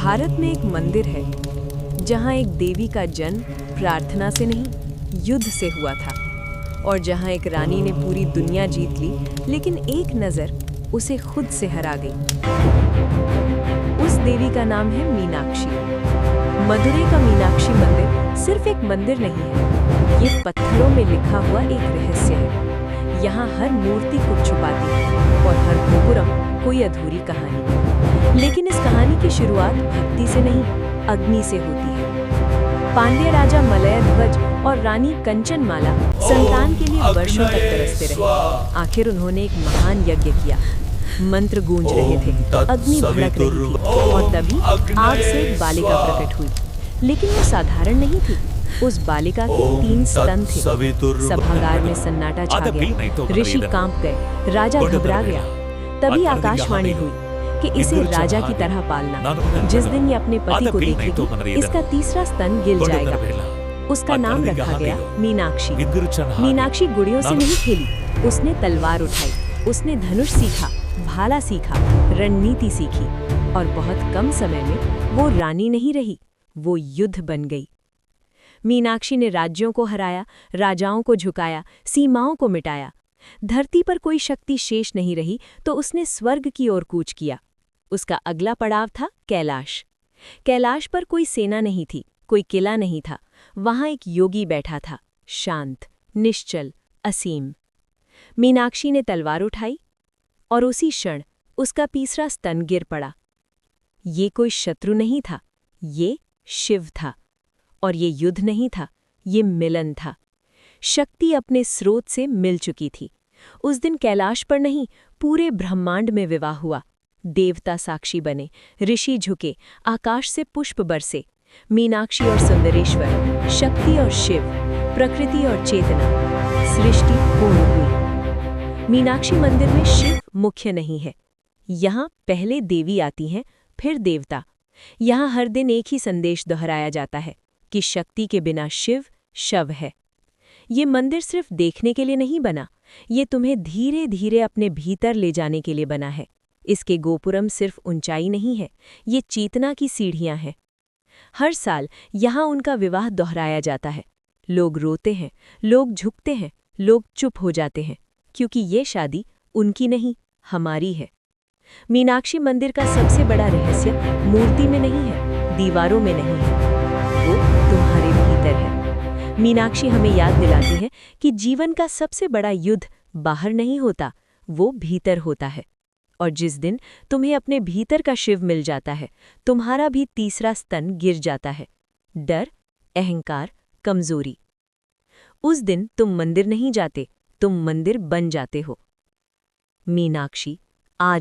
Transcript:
भारत में एक मंदिर है जहाँ एक देवी का जन्म प्रार्थना से नहीं युद्ध से हुआ था, और जहाँ एक रानी ने पूरी दुनिया जीत ली लेकिन एक नज़र उसे खुद से हरा गई। उस देवी का नाम है मीनाक्षी। मदुरै का मीनाक्षी मंदिर सिर्फ एक मंदिर नहीं है, ये पत्थरों में लिखा हुआ एक रहस्य है। यहाँ हर मूर्ति कुछ छुपाती है और हर गोपुरम कोई अधूरी कहानी। लेकिन इस कहानी की शुरुआत भक्ति से नहीं, अग्नि से होती है। पांड्य राजा मलयध्वज और रानी कंचनमाला संतान के लिए वर्षों तक तरसते रहे। आखिर उन्होंने एक महान यज्ञ किया। मंत्र गूंज रहे थे, अग्नि भड़क रही थी और तभी आग से एक बालिका प्रकट हुई। लेकिन वो साधारण नहीं थी। उस बालिका के 3 स्तन थे। सभागार में सन्नाटा छा गया, ऋषि कांप गए, राजा घबरा गया। तभी आकाशवाणी हुई कि इसे राजा की तरह पालना। जिस दिन ये अपने पति को देखेगी, इसका तीसरा स्तन गिर जाएगा। उसका नाम रखा गया मीनाक्षी। मीनाक्षी गुड़ियों से नहीं खेली, उसने तलवार उठाई, उसने धनुष सीखा, भाला सीखा, रणनीति सीखी, और बहुत कम समय में वो रानी नहीं रही, वो युद्ध बन गई। मीनाक्षी ने राज्यों को हराया, राजाओं को झुकाया, सीमाओं को मिटाया। धरती पर कोई शक्ति शेष नहीं रही तो उसने स्वर्ग की ओर कूच किया। उसका अगला पड़ाव था कैलाश। कैलाश पर कोई सेना नहीं थी, कोई किला नहीं था। वहां एक योगी बैठा था, शांत, निश्चल, असीम। मीनाक्षी ने तलवार उठाई और उसी क्षण उसका तीसरा स्तन गिर पड़ा। ये कोई शत्रु नहीं था, ये शिव था। और ये युद्ध नहीं था, ये मिलन था। शक्ति अपने स्रोत से मिल चुकी थी। उस दिन कैलाश पर नहीं, पूरे ब्रह्मांड में विवाह हुआ। देवता साक्षी बने, ऋषि झुके, आकाश से पुष्प बरसे। मीनाक्षी और सुंदरेश्वर, शक्ति और शिव, प्रकृति और चेतना, सृष्टि पूर्ण हुई। मीनाक्षी मंदिर में शिव मुख्य नहीं है। यहाँ पहले देवी आती हैं, फिर देवता। यहाँ हर दिन एक ही संदेश दोहराया जाता है कि शक्ति के बिना शिव शव है। ये मंदिर सिर्फ देखने के लिए नहीं बना, ये तुम्हें धीरे धीरे अपने भीतर ले जाने के लिए बना है। इसके गोपुरम सिर्फ ऊंचाई नहीं है, ये चेतना की सीढ़ियां हैं। हर साल यहाँ उनका विवाह दोहराया जाता है। लोग रोते हैं, लोग झुकते हैं, लोग चुप हो जाते हैं, क्योंकि ये शादी उनकी नहीं, हमारी है। मीनाक्षी मंदिर का सबसे बड़ा रहस्य मूर्ति में नहीं है, दीवारों में नहीं है, वो तुम्हारे भीतर है। मीनाक्षी हमें याद दिलाती है कि जीवन का सबसे बड़ा युद्ध बाहर नहीं होता, वो भीतर होता है। और जिस दिन तुम्हें अपने भीतर का शिव मिल जाता है, तुम्हारा भी तीसरा स्तन गिर जाता है, डर, अहंकार, कमजोरी। उस दिन तुम मंदिर नहीं जाते, तुम मंदिर बन जाते हो। मीनाक्षी।